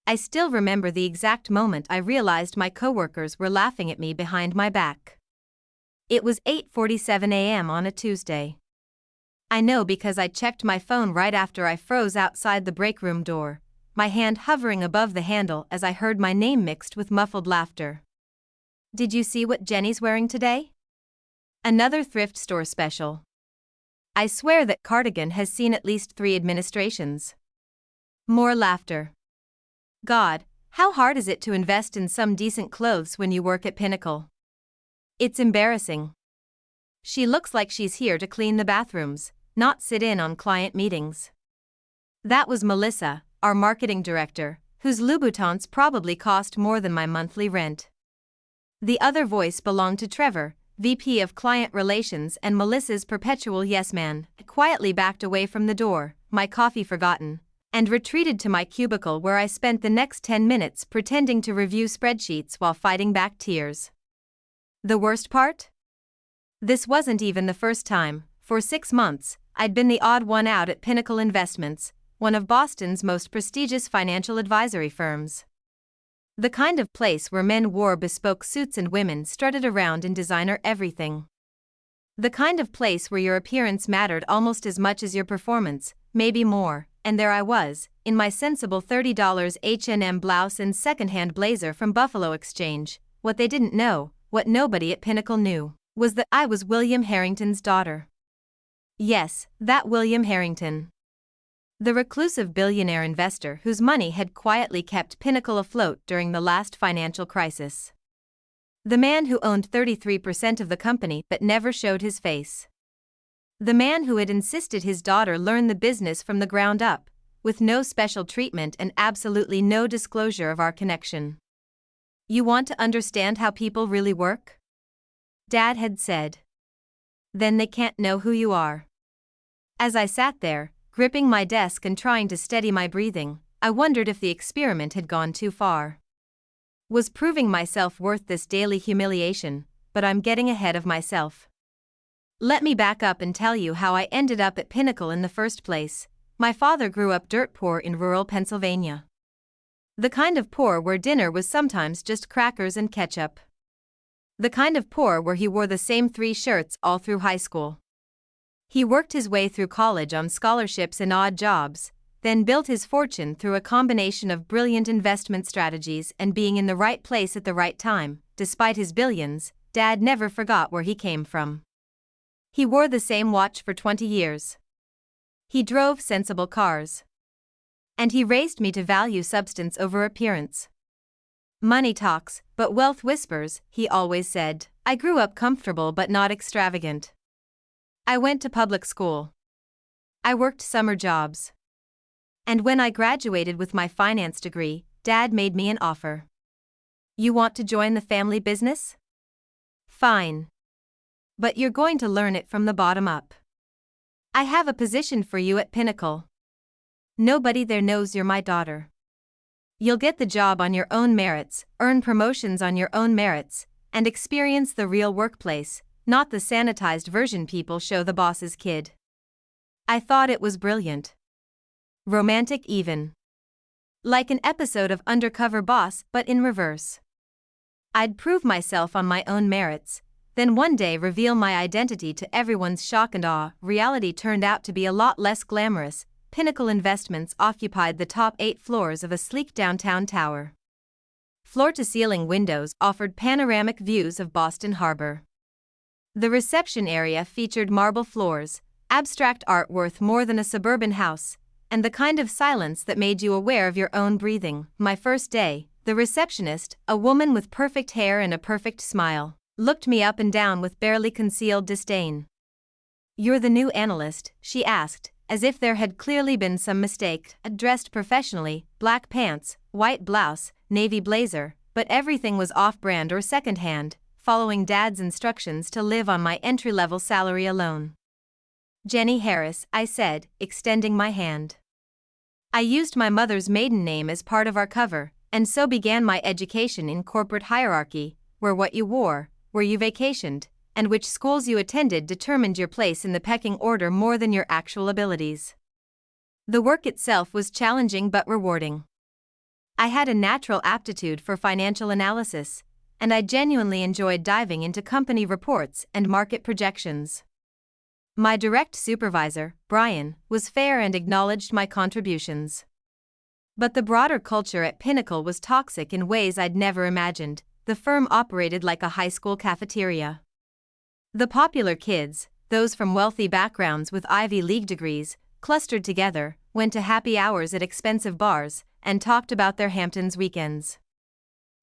I still remember the exact moment I realized my coworkers were laughing at me behind my back. It was 8:47 a.m. on a Tuesday. I know because I checked my phone right after I froze outside the break room door, my hand hovering above the handle as I heard my name mixed with muffled laughter. Did you see what Jenny's wearing today? Another thrift store special. I swear that cardigan has seen at least 3 administrations. More laughter. God, how hard is it to invest in some decent clothes when you work at Pinnacle? It's embarrassing. She looks like she's here to clean the bathrooms, not sit in on client meetings. That was Melissa, our marketing director, whose Louboutins probably cost more than my monthly rent. The other voice belonged to Trevor, VP of Client Relations and Melissa's perpetual yes man, quietly backed away from the door, my coffee forgotten, and retreated to my cubicle where I spent the next 10 minutes pretending to review spreadsheets while fighting back tears. The worst part? This wasn't even the first time. For 6 months, I'd been the odd one out at Pinnacle Investments, one of Boston's most prestigious financial advisory firms. The kind of place where men wore bespoke suits and women strutted around in designer everything. The kind of place where your appearance mattered almost as much as your performance, maybe more, and there I was, in my sensible $30 H&M blouse and secondhand blazer from Buffalo Exchange. What they didn't know, what nobody at Pinnacle knew, was that I was William Harrington's daughter. Yes, that William Harrington. The reclusive billionaire investor whose money had quietly kept Pinnacle afloat during the last financial crisis. The man who owned 33% of the company but never showed his face. The man who had insisted his daughter learn the business from the ground up, with no special treatment and absolutely no disclosure of our connection. You want to understand how people really work? Dad had said. Then they can't know who you are. As I sat there, gripping my desk and trying to steady my breathing, I wondered if the experiment had gone too far. Was proving myself worth this daily humiliation, but I'm getting ahead of myself. Let me back up and tell you how I ended up at Pinnacle in the first place. My father grew up dirt poor in rural Pennsylvania. The kind of poor where dinner was sometimes just crackers and ketchup. The kind of poor where he wore the same 3 shirts all through high school. He worked his way through college on scholarships and odd jobs, then built his fortune through a combination of brilliant investment strategies and being in the right place at the right time. Despite his billions, Dad never forgot where he came from. He wore the same watch for 20 years. He drove sensible cars. And he raised me to value substance over appearance. Money talks, but wealth whispers, he always said. I grew up comfortable but not extravagant. I went to public school. I worked summer jobs. And when I graduated with my finance degree, Dad made me an offer. You want to join the family business? Fine. But you're going to learn it from the bottom up. I have a position for you at Pinnacle. Nobody there knows you're my daughter. You'll get the job on your own merits, earn promotions on your own merits, and experience the real workplace, not the sanitized version people show the boss's kid. I thought it was brilliant. Romantic even. Like an episode of Undercover Boss but in reverse. I'd prove myself on my own merits, then one day reveal my identity to everyone's shock and awe. Reality turned out to be a lot less glamorous. Pinnacle Investments occupied the top 8 floors of a sleek downtown tower. Floor-to-ceiling windows offered panoramic views of Boston Harbor. The reception area featured marble floors, abstract art worth more than a suburban house, and the kind of silence that made you aware of your own breathing. My first day, the receptionist, a woman with perfect hair and a perfect smile, looked me up and down with barely concealed disdain. You're the new analyst, she asked, as if there had clearly been some mistake. Dressed professionally, black pants, white blouse, navy blazer, but everything was off-brand or second-hand, following Dad's instructions to live on my entry-level salary alone. Jenny Harris, I said, extending my hand. I used my mother's maiden name as part of our cover, and so began my education in corporate hierarchy, where what you wore, where you vacationed, and which schools you attended determined your place in the pecking order more than your actual abilities. The work itself was challenging but rewarding. I had a natural aptitude for financial analysis, and I genuinely enjoyed diving into company reports and market projections. My direct supervisor, Brian, was fair and acknowledged my contributions. But the broader culture at Pinnacle was toxic in ways I'd never imagined. The firm operated like a high school cafeteria. The popular kids, those from wealthy backgrounds with Ivy League degrees, clustered together, went to happy hours at expensive bars, and talked about their Hamptons weekends.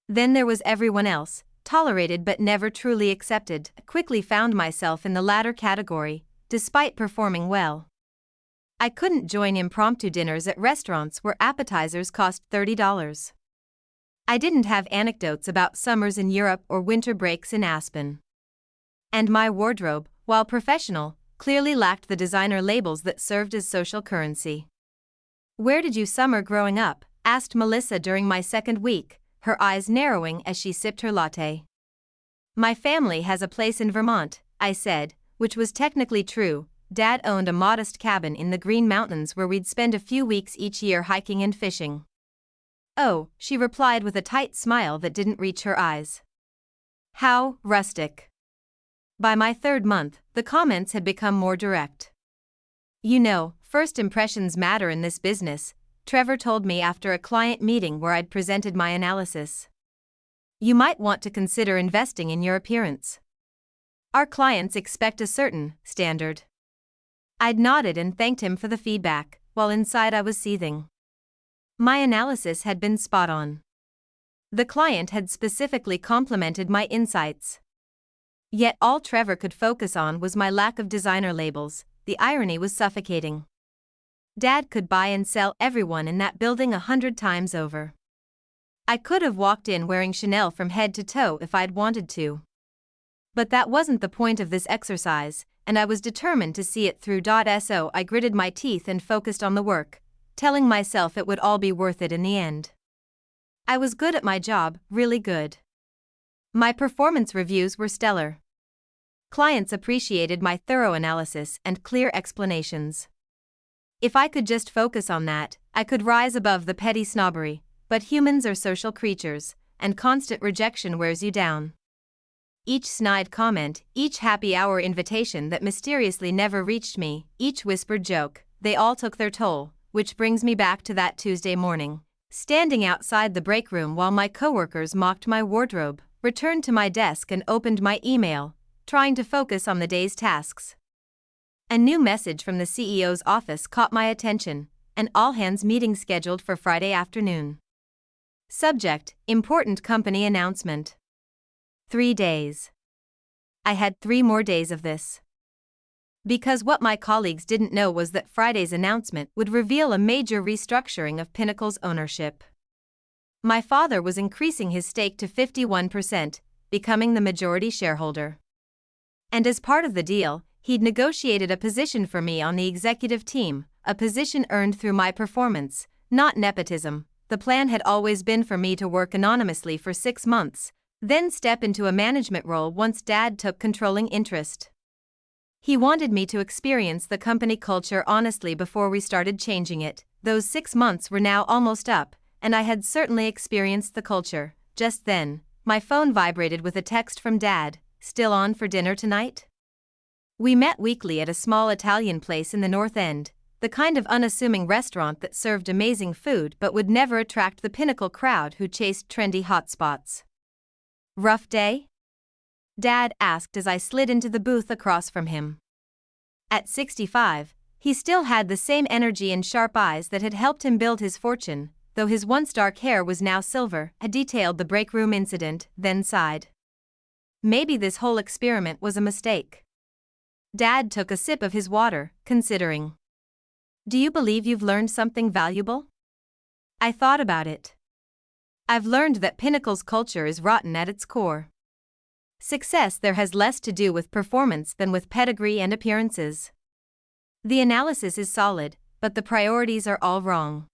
Then there was everyone else, tolerated but never truly accepted. I quickly found myself in the latter category, despite performing well. I couldn't join impromptu dinners at restaurants where appetizers cost $30. I didn't have anecdotes about summers in Europe or winter breaks in Aspen. And my wardrobe, while professional, clearly lacked the designer labels that served as social currency. "Where did you summer growing up?" asked Melissa during my second week, her eyes narrowing as she sipped her latte. "My family has a place in Vermont," I said, which was technically true. Dad owned a modest cabin in the Green Mountains where we'd spend a few weeks each year hiking and fishing. "Oh," she replied with a tight smile that didn't reach her eyes. "How rustic." By my third month, the comments had become more direct. "You know, first impressions matter in this business," Trevor told me after a client meeting where I'd presented my analysis. "You might want to consider investing in your appearance. Our clients expect a certain standard." I'd nodded and thanked him for the feedback, while inside I was seething. My analysis had been spot on. The client had specifically complimented my insights. Yet all Trevor could focus on was my lack of designer labels. The irony was suffocating. Dad could buy and sell everyone in that building 100 times over. I could have walked in wearing Chanel from head to toe if I'd wanted to. But that wasn't the point of this exercise, and I was determined to see it through. So I gritted my teeth and focused on the work, telling myself it would all be worth it in the end. I was good at my job, really good. My performance reviews were stellar. Clients appreciated my thorough analysis and clear explanations. If I could just focus on that, I could rise above the petty snobbery, but humans are social creatures, and constant rejection wears you down. Each snide comment, each happy hour invitation that mysteriously never reached me, each whispered joke, they all took their toll, which brings me back to that Tuesday morning. Standing outside the break room while my coworkers mocked my wardrobe, returned to my desk and opened my email, trying to focus on the day's tasks. A new message from the CEO's office caught my attention, an all-hands meeting scheduled for Friday afternoon. Subject: important company announcement. 3 days. I had 3 more days of this. Because what my colleagues didn't know was that Friday's announcement would reveal a major restructuring of Pinnacle's ownership. My father was increasing his stake to 51%, becoming the majority shareholder. And as part of the deal, he'd negotiated a position for me on the executive team, a position earned through my performance, not nepotism. The plan had always been for me to work anonymously for 6 months, then step into a management role once Dad took controlling interest. He wanted me to experience the company culture honestly before we started changing it. Those 6 months were now almost up, and I had certainly experienced the culture. Just then, my phone vibrated with a text from Dad. "Still on for dinner tonight?" We met weekly at a small Italian place in the North End, the kind of unassuming restaurant that served amazing food but would never attract the Pinnacle crowd who chased trendy hotspots. "Rough day?" Dad asked as I slid into the booth across from him. At 65, he still had the same energy and sharp eyes that had helped him build his fortune, though his once dark hair was now silver. I detailed the break room incident, then sighed. Maybe this whole experiment was a mistake. Dad took a sip of his water, considering. "Do you believe you've learned something valuable?" I thought about it. I've learned that Pinnacle's culture is rotten at its core. Success there has less to do with performance than with pedigree and appearances. The analysis is solid, but the priorities are all wrong.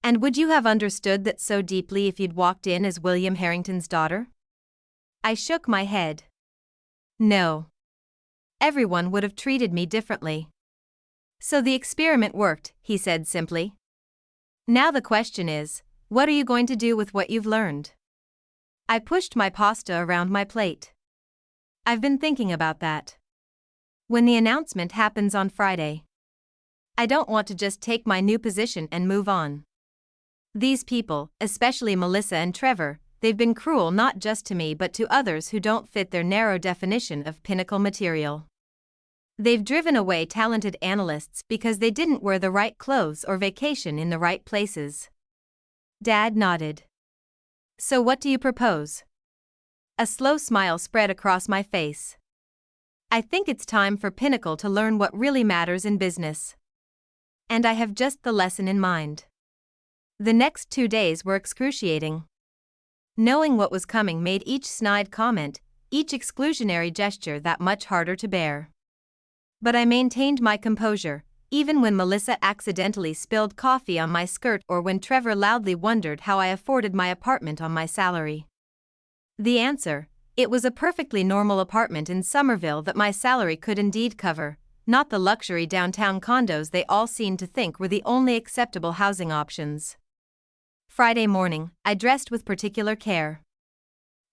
And would you have understood that so deeply if you'd walked in as William Harrington's daughter? I shook my head. No. Everyone would have treated me differently. "So the experiment worked," he said simply. "Now the question is, What are you going to do with what you've learned? I pushed my pasta around my plate. I've been thinking about that. When the announcement happens on Friday, I don't want to just take my new position and move on. These people, especially Melissa and Trevor, they've been cruel not just to me but to others who don't fit their narrow definition of pinnacle material. They've driven away talented analysts because they didn't wear the right clothes or vacation in the right places. Dad nodded. So what do you propose? A slow smile spread across my face. I think it's time for Pinnacle to learn what really matters in business. And I have just the lesson in mind. The next 2 days were excruciating. Knowing what was coming made each snide comment, each exclusionary gesture that much harder to bear. But I maintained my composure, even when Melissa accidentally spilled coffee on my skirt or when Trevor loudly wondered how I afforded my apartment on my salary. The answer: it was a perfectly normal apartment in Somerville that my salary could indeed cover, not the luxury downtown condos they all seemed to think were the only acceptable housing options. Friday morning, I dressed with particular care.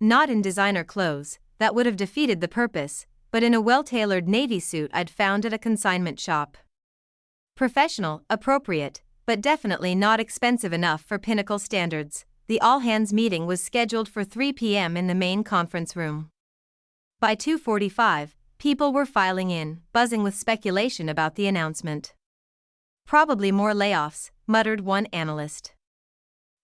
Not in designer clothes, that would have defeated the purpose, but in a well-tailored navy suit I'd found at a consignment shop. Professional, appropriate, but definitely not expensive enough for Pinnacle standards. The all-hands meeting was scheduled for 3 p.m. in the main conference room. By 2:45, people were filing in, buzzing with speculation about the announcement. Probably more layoffs, muttered one analyst.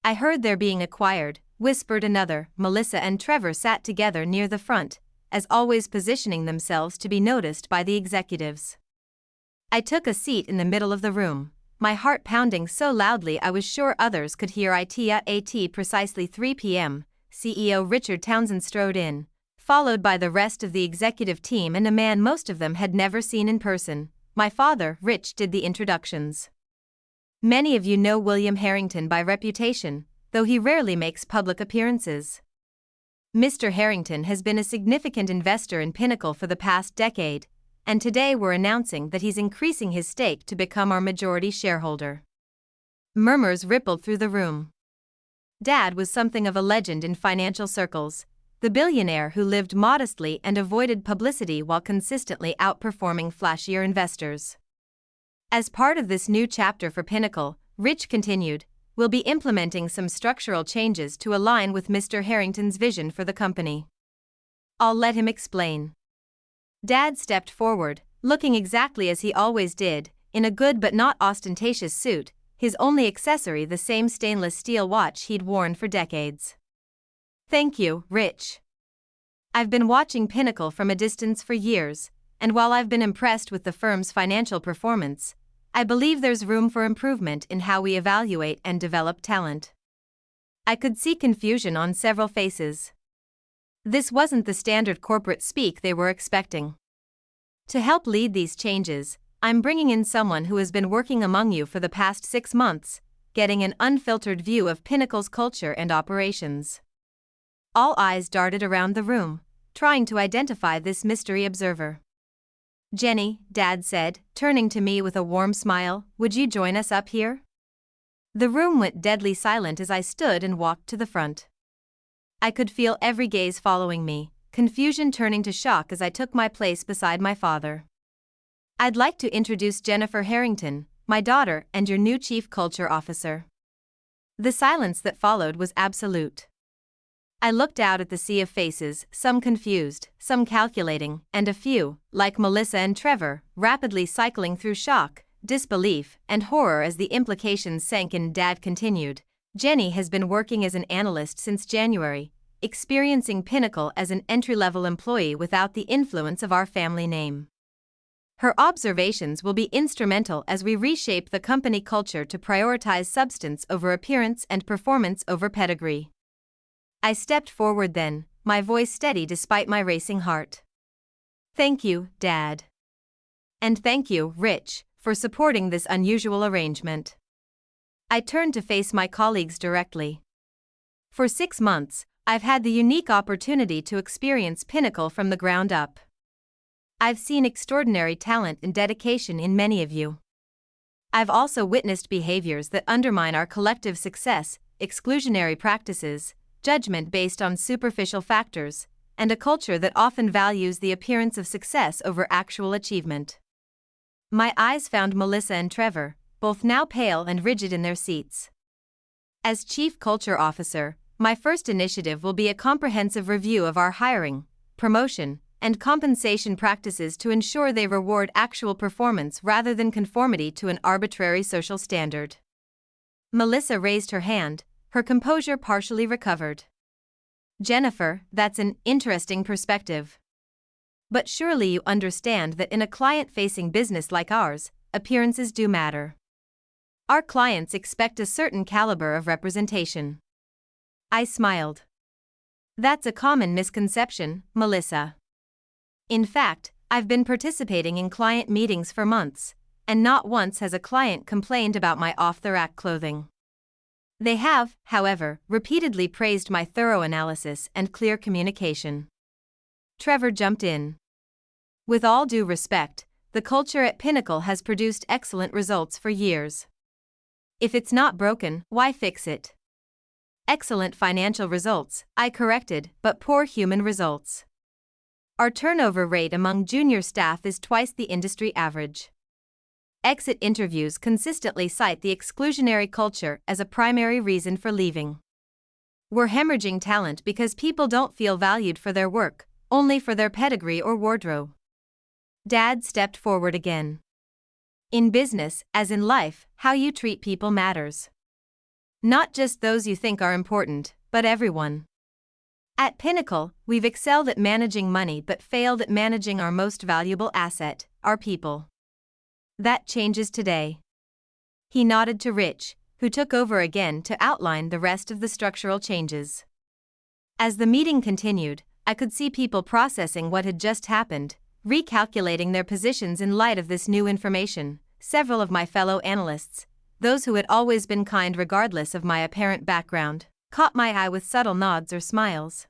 I heard they're being acquired, whispered another. Melissa and Trevor sat together near the front, as always positioning themselves to be noticed by the executives. I took a seat in the middle of the room, my heart pounding so loudly I was sure others could hear it. At precisely 3 p.m., CEO Richard Townsend strode in, followed by the rest of the executive team and a man most of them had never seen in person. My father, Rich, did the introductions. Many of you know William Harrington by reputation, though he rarely makes public appearances. Mr. Harrington has been a significant investor in Pinnacle for the past decade, and today we're announcing that he's increasing his stake to become our majority shareholder. Murmurs rippled through the room. Dad was something of a legend in financial circles, the billionaire who lived modestly and avoided publicity while consistently outperforming flashier investors. As part of this new chapter for Pinnacle, Rich continued, we'll be implementing some structural changes to align with Mr. Harrington's vision for the company. I'll let him explain. Dad stepped forward, looking exactly as he always did, in a good but not ostentatious suit, his only accessory the same stainless steel watch he'd worn for decades. Thank you, Rich. I've been watching Pinnacle from a distance for years, and while I've been impressed with the firm's financial performance, I believe there's room for improvement in how we evaluate and develop talent. I could see confusion on several faces. This wasn't the standard corporate speak they were expecting. To help lead these changes, I'm bringing in someone who has been working among you for the past 6 months, getting an unfiltered view of Pinnacle's culture and operations. All eyes darted around the room, trying to identify this mystery observer. Jenny, Dad said, turning to me with a warm smile, would you join us up here? The room went deadly silent as I stood and walked to the front. I could feel every gaze following me, confusion turning to shock as I took my place beside my father. I'd like to introduce Jennifer Harrington, my daughter and your new Chief Culture Officer. The silence that followed was absolute. I looked out at the sea of faces, some confused, some calculating, and a few, like Melissa and Trevor, rapidly cycling through shock, disbelief, and horror as the implications sank in. Dad continued, Jenny has been working as an analyst since January, experiencing Pinnacle as an entry-level employee without the influence of our family name. Her observations will be instrumental as we reshape the company culture to prioritize substance over appearance and performance over pedigree. I stepped forward then, my voice steady despite my racing heart. Thank you, Dad. And thank you, Rich, for supporting this unusual arrangement. I turned to face my colleagues directly. For 6 months, I've had the unique opportunity to experience Pinnacle from the ground up. I've seen extraordinary talent and dedication in many of you. I've also witnessed behaviors that undermine our collective success, exclusionary practices, judgment based on superficial factors, and a culture that often values the appearance of success over actual achievement. My eyes found Melissa and Trevor, both now pale and rigid in their seats. As Chief Culture Officer, my first initiative will be a comprehensive review of our hiring, promotion, and compensation practices to ensure they reward actual performance rather than conformity to an arbitrary social standard. Melissa raised her hand, her composure partially recovered. Jennifer, that's an interesting perspective. But surely you understand that in a client-facing business like ours, appearances do matter. Our clients expect a certain caliber of representation. I smiled. That's a common misconception, Melissa. In fact, I've been participating in client meetings for months, and not once has a client complained about my off-the-rack clothing. They have, however, repeatedly praised my thorough analysis and clear communication. Trevor jumped in. With all due respect, the culture at Pinnacle has produced excellent results for years. If it's not broken, why fix it? Excellent financial results, I corrected, but poor human results. Our turnover rate among junior staff is twice the industry average. Exit interviews consistently cite the exclusionary culture as a primary reason for leaving. We're hemorrhaging talent because people don't feel valued for their work, only for their pedigree or wardrobe. Dad stepped forward again. In business, as in life, how you treat people matters. Not just those you think are important, but everyone. At Pinnacle, we've excelled at managing money but failed at managing our most valuable asset, our people. That changes today. He nodded to Rich, who took over again to outline the rest of the structural changes. As the meeting continued, I could see people processing what had just happened, recalculating their positions in light of this new information. Several of my fellow analysts, those who had always been kind regardless of my apparent background, caught my eye with subtle nods or smiles.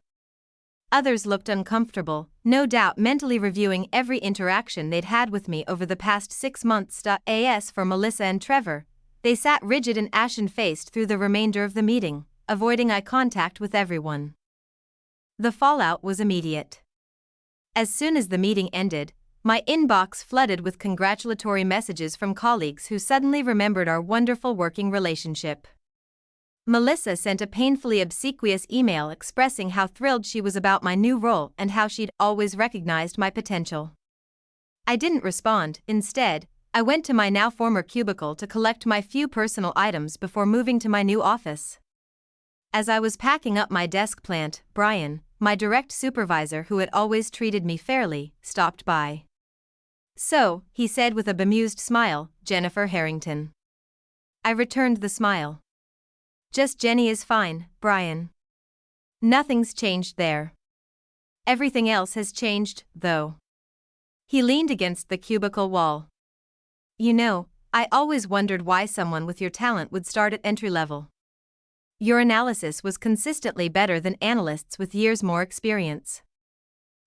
Others looked uncomfortable, no doubt mentally reviewing every interaction they'd had with me over the past 6 months. As for Melissa and Trevor, they sat rigid and ashen-faced through the remainder of the meeting, avoiding eye contact with everyone. The fallout was immediate. As soon as the meeting ended, my inbox flooded with congratulatory messages from colleagues who suddenly remembered our wonderful working relationship. Melissa sent a painfully obsequious email expressing how thrilled she was about my new role and how she'd always recognized my potential. I didn't respond. Instead, I went to my now former cubicle to collect my few personal items before moving to my new office. As I was packing up my desk plant, Brian, my direct supervisor who had always treated me fairly, stopped by. "So," he said with a bemused smile, "Jennifer Harrington." I returned the smile. "Just Jenny is fine, Brian. Nothing's changed there. Everything else has changed, though." He leaned against the cubicle wall. "You know, I always wondered why someone with your talent would start at entry level. Your analysis was consistently better than analysts with years more experience.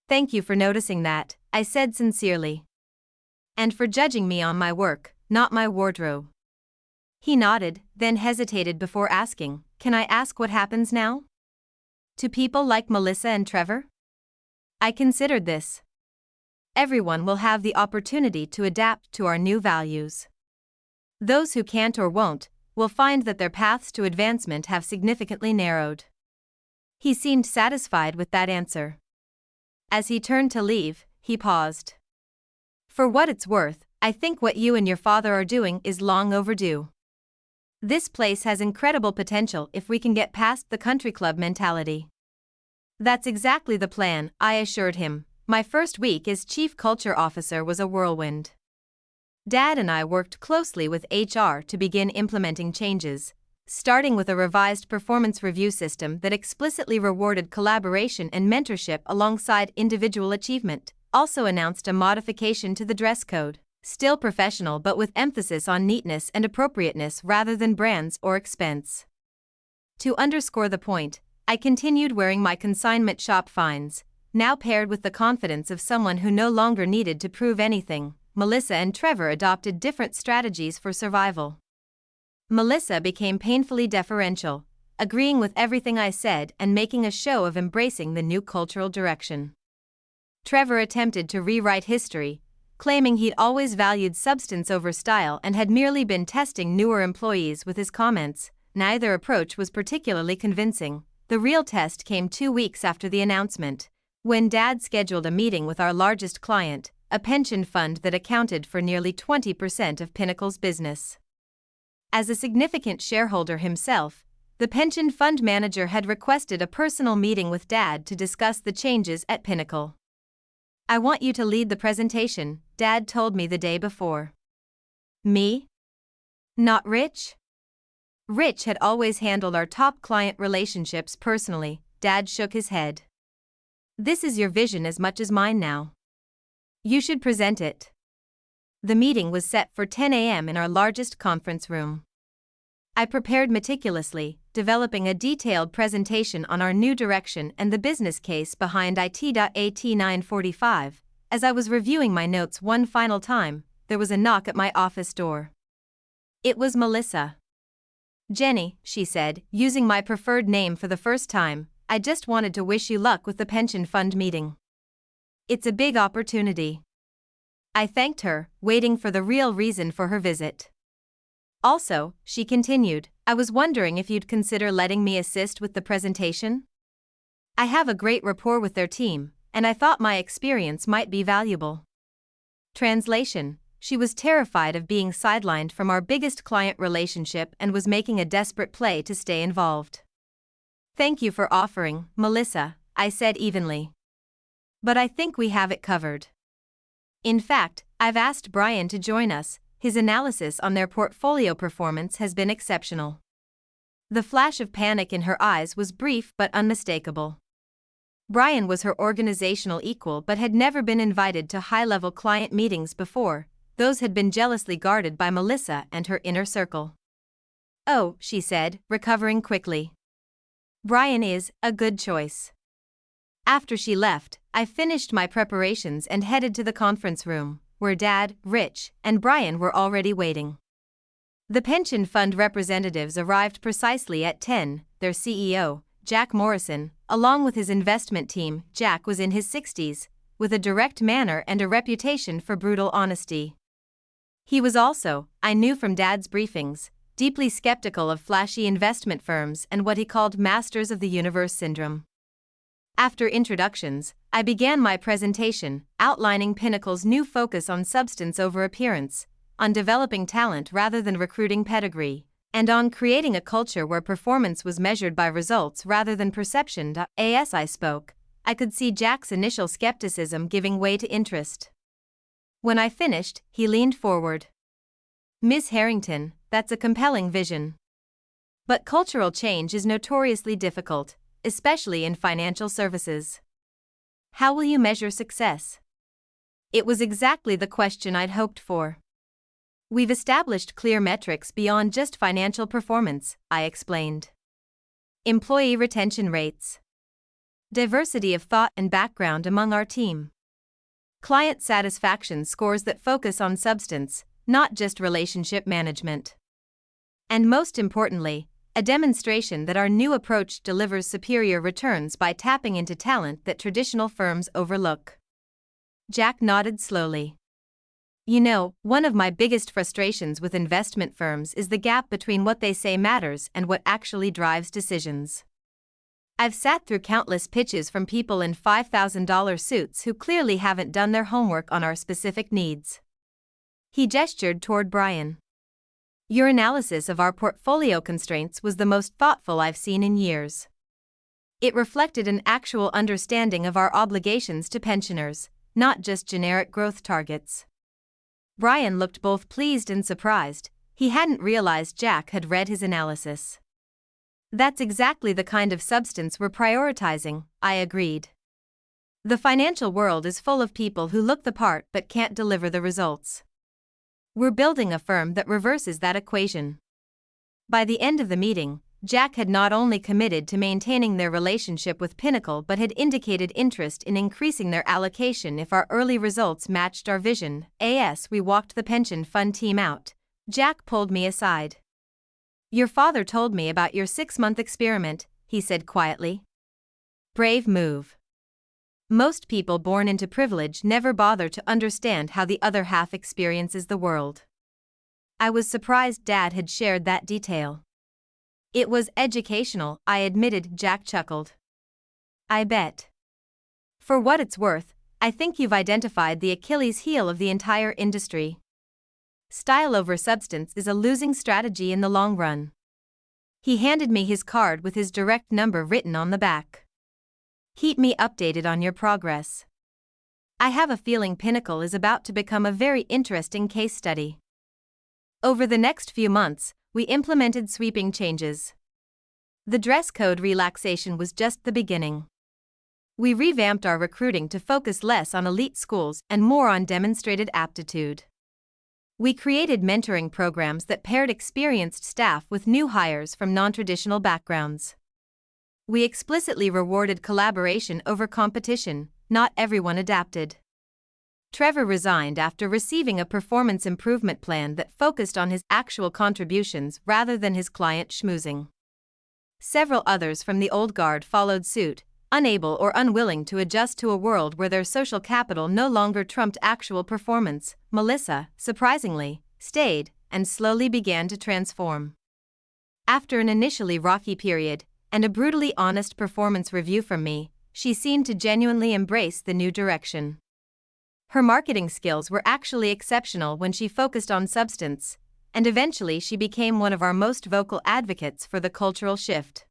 Thank you for noticing that," I said sincerely. "And for judging me on my work, not my wardrobe." He nodded, then hesitated before asking, "Can I ask what happens now? To people like Melissa and Trevor?" I considered this. Everyone will have the opportunity to adapt to our new values. Those who can't or won't will find that their paths to advancement have significantly narrowed. He seemed satisfied with that answer. As he turned to leave, he paused. "For what it's worth, I think what you and your father are doing is long overdue. This place has incredible potential if we can get past the country club mentality." "That's exactly the plan," I assured him. My first week as Chief Culture Officer was a whirlwind. Dad and I worked closely with HR to begin implementing changes, starting with a revised performance review system that explicitly rewarded collaboration and mentorship alongside individual achievement. Also announced a modification to the dress code, still professional but with emphasis on neatness and appropriateness rather than brands or expense. To underscore the point, I continued wearing my consignment shop finds, now paired with the confidence of someone who no longer needed to prove anything. Melissa and Trevor adopted different strategies for survival. Melissa became painfully deferential, agreeing with everything I said and making a show of embracing the new cultural direction. Trevor attempted to rewrite history, claiming he'd always valued substance over style and had merely been testing newer employees with his comments. Neither approach was particularly convincing. The real test came 2 weeks after the announcement, when Dad scheduled a meeting with our largest client, a pension fund that accounted for nearly 20% of Pinnacle's business. As a significant shareholder himself, the pension fund manager had requested a personal meeting with Dad to discuss the changes at Pinnacle. "I want you to lead the presentation," Dad told me the day before. Me? Not Rich? Rich had always handled our top client relationships personally. Dad shook his head. "This is your vision as much as mine now. You should present it." The meeting was set for 10 a.m. in our largest conference room. I prepared meticulously, developing a detailed presentation on our new direction and the business case behind AITA AT945. As I was reviewing my notes one final time, there was a knock at my office door. It was Melissa. "Jenny," she said, using my preferred name for the first time, "I just wanted to wish you luck with the pension fund meeting. It's a big opportunity." I thanked her, waiting for the real reason for her visit. "Also," she continued, "I was wondering if you'd consider letting me assist with the presentation. I have a great rapport with their team, and I thought my experience might be valuable." Translation: she was terrified of being sidelined from our biggest client relationship and was making a desperate play to stay involved. "Thank you for offering, Melissa," I said evenly. "But I think we have it covered. In fact, I've asked Brian to join us. His analysis on their portfolio performance has been exceptional." The flash of panic in her eyes was brief but unmistakable. Brian was her organizational equal but had never been invited to high-level client meetings before. Those had been jealously guarded by Melissa and her inner circle. "Oh," she said, recovering quickly. "Brian is a good choice." After she left, I finished my preparations and headed to the conference room, where Dad, Rich, and Brian were already waiting. The pension fund representatives arrived precisely at 10. Their CEO, Jack Morrison, along with his investment team. Jack was in his 60s, with a direct manner and a reputation for brutal honesty. He was also, I knew from Dad's briefings, deeply skeptical of flashy investment firms and what he called masters of the universe syndrome. After introductions, I began my presentation, outlining Pinnacle's new focus on substance over appearance, on developing talent rather than recruiting pedigree, and on creating a culture where performance was measured by results rather than perception. As I spoke, I could see Jack's initial skepticism giving way to interest. When I finished, he leaned forward. "Ms. Harrington, that's a compelling vision. But cultural change is notoriously difficult, especially in financial services. How will you measure success?" It was exactly the question I'd hoped for. "We've established clear metrics beyond just financial performance," I explained. "Employee retention rates. Diversity of thought and background among our team. Client satisfaction scores that focus on substance, not just relationship management. And most importantly, a demonstration that our new approach delivers superior returns by tapping into talent that traditional firms overlook." Jack nodded slowly. "You know, one of my biggest frustrations with investment firms is the gap between what they say matters and what actually drives decisions. I've sat through countless pitches from people in $5,000 suits who clearly haven't done their homework on our specific needs." He gestured toward Brian. "Your analysis of our portfolio constraints was the most thoughtful I've seen in years. It reflected an actual understanding of our obligations to pensioners, not just generic growth targets." Brian looked both pleased and surprised. He hadn't realized Jack had read his analysis. "That's exactly the kind of substance we're prioritizing," I agreed. "The financial world is full of people who look the part but can't deliver the results. We're building a firm that reverses that equation." By the end of the meeting, Jack had not only committed to maintaining their relationship with Pinnacle but had indicated interest in increasing their allocation if our early results matched our vision. As we walked the pension fund team out, Jack pulled me aside. Your father told me about your 6-month experiment, he said quietly. Brave move. Most people born into privilege never bother to understand how the other half experiences the world. I was surprised Dad had shared that detail. It was educational, I admitted. Jack chuckled. I bet. For what it's worth, I think you've identified the Achilles heel of the entire industry. Style over substance is a losing strategy in the long run. He handed me his card with his direct number written on the back. Keep me updated on your progress. I have a feeling Pinnacle is about to become a very interesting case study. Over the next few months, we implemented sweeping changes. The dress code relaxation was just the beginning. We revamped our recruiting to focus less on elite schools and more on demonstrated aptitude. We created mentoring programs that paired experienced staff with new hires from non-traditional backgrounds. We explicitly rewarded collaboration over competition. Not everyone adapted. Trevor resigned after receiving a performance improvement plan that focused on his actual contributions rather than his client schmoozing. Several others from the old guard followed suit, unable or unwilling to adjust to a world where their social capital no longer trumped actual performance. Melissa, surprisingly, stayed and slowly began to transform. After an initially rocky period and a brutally honest performance review from me, she seemed to genuinely embrace the new direction. Her marketing skills were actually exceptional when she focused on substance, and eventually she became one of our most vocal advocates for the cultural shift.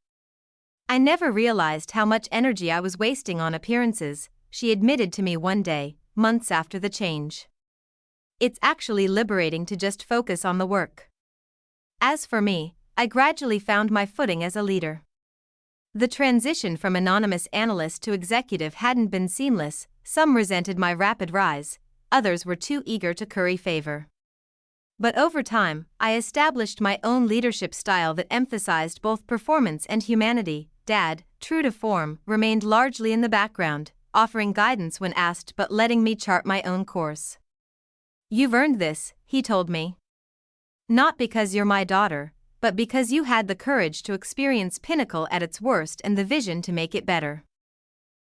I never realized how much energy I was wasting on appearances, she admitted to me one day, months after the change. It's actually liberating to just focus on the work. As for me, I gradually found my footing as a leader. The transition from anonymous analyst to executive hadn't been seamless. Some resented my rapid rise, others were too eager to curry favor. But over time, I established my own leadership style that emphasized both performance and humanity. Dad, true to form, remained largely in the background, offering guidance when asked but letting me chart my own course. You've earned this, he told me. Not because you're my daughter, but because you had the courage to experience Pinnacle at its worst and the vision to make it better.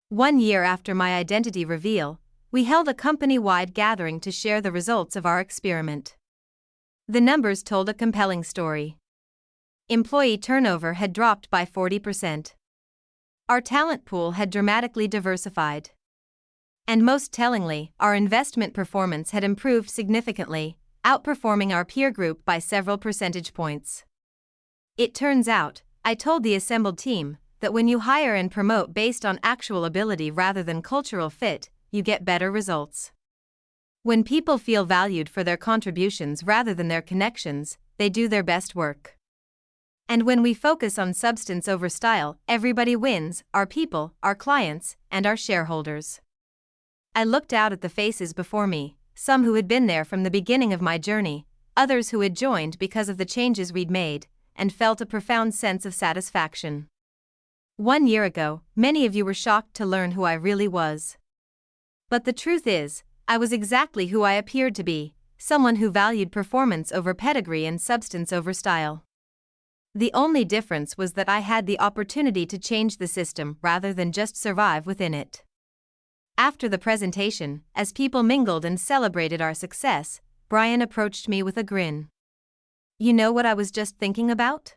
1 year after my identity reveal, we held a company-wide gathering to share the results of our experiment. The numbers told a compelling story. Employee turnover had dropped by 40%. Our talent pool had dramatically diversified. And most tellingly, our investment performance had improved significantly, outperforming our peer group by several percentage points. It turns out, I told the assembled team, that when you hire and promote based on actual ability rather than cultural fit, you get better results. When people feel valued for their contributions rather than their connections, they do their best work. And when we focus on substance over style, everybody wins: our people, our clients, and our shareholders. I looked out at the faces before me, some who had been there from the beginning of my journey, others who had joined because of the changes we'd made, and felt a profound sense of satisfaction. 1 year ago, many of you were shocked to learn who I really was. But the truth is, I was exactly who I appeared to be, someone who valued performance over pedigree and substance over style. The only difference was that I had the opportunity to change the system rather than just survive within it. After the presentation, as people mingled and celebrated our success, Brian approached me with a grin. You know what I was just thinking about?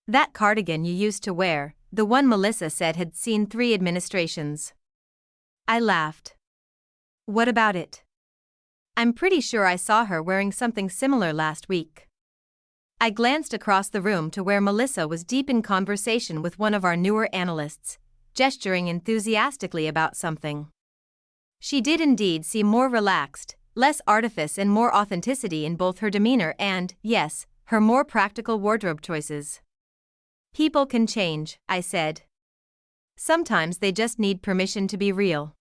That cardigan you used to wear, the one Melissa said had seen 3 administrations. I laughed. What about it? I'm pretty sure I saw her wearing something similar last week. I glanced across the room to where Melissa was deep in conversation with one of our newer analysts, gesturing enthusiastically about something. She did indeed seem more relaxed, less artifice and more authenticity in both her demeanor and, yes, her more practical wardrobe choices. People can change, I said. Sometimes they just need permission to be real.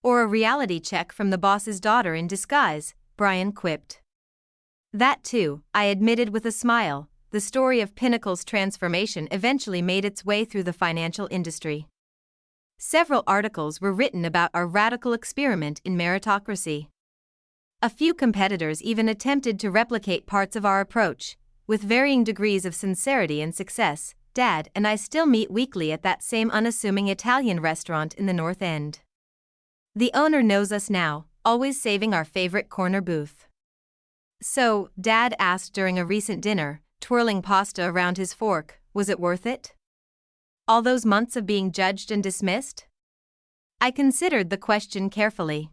Or a reality check from the boss's daughter in disguise, Brian quipped. That too, I admitted with a smile. The story of Pinnacle's transformation eventually made its way through the financial industry. Several articles were written about our radical experiment in meritocracy. A few competitors even attempted to replicate parts of our approach, with varying degrees of sincerity and success, Dad and I still meet weekly at that same unassuming Italian restaurant in the North End. The owner knows us now, always saving our favorite corner booth. "So," Dad asked during a recent dinner, twirling pasta around his fork, "was it worth it? All those months of being judged and dismissed?" I considered the question carefully.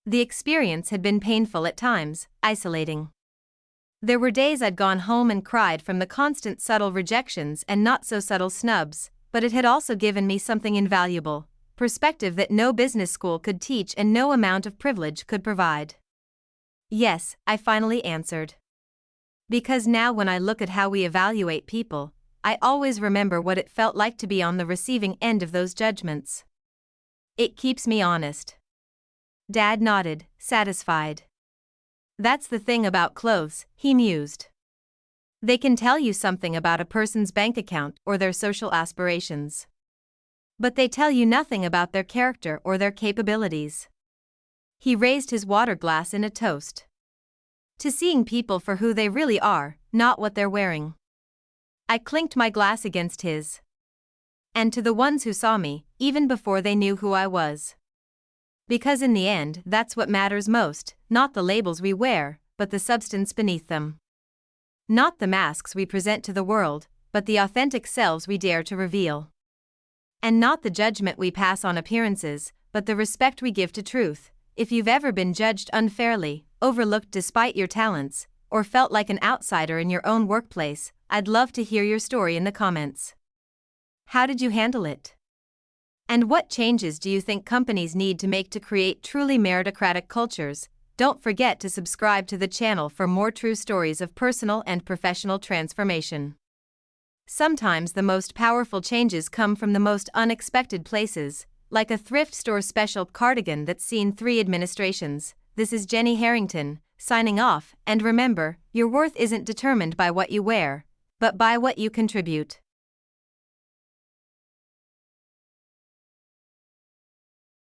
The experience had been painful at times, isolating. There were days I'd gone home and cried from the constant subtle rejections and not-so-subtle snubs, but it had also given me something invaluable, perspective that no business school could teach and no amount of privilege could provide. "Yes," I finally answered. Because now when I look at how we evaluate people, I always remember what it felt like to be on the receiving end of those judgments. It keeps me honest. Dad nodded, satisfied. "That's the thing about clothes," he mused. "They can tell you something about a person's bank account or their social aspirations. But they tell you nothing about their character or their capabilities." He raised his water glass in a toast to seeing people for who they really are, not what they're wearing. I clinked my glass against his. "And to the ones who saw me, even before they knew who I was. Because in the end, that's what matters most, not the labels we wear, but the substance beneath them. Not the masks we present to the world, but the authentic selves we dare to reveal. And not the judgment we pass on appearances, but the respect we give to truth." If you've ever been judged unfairly, overlooked despite your talents, or felt like an outsider in your own workplace, I'd love to hear your story in the comments. How did you handle it? And what changes do you think companies need to make to create truly meritocratic cultures? Don't forget to subscribe to the channel for more true stories of personal and professional transformation. Sometimes the most powerful changes come from the most unexpected places, like a thrift store special cardigan that's seen 3 administrations. This is Jenny Harrington, signing off, and remember, your worth isn't determined by what you wear, but by what you contribute.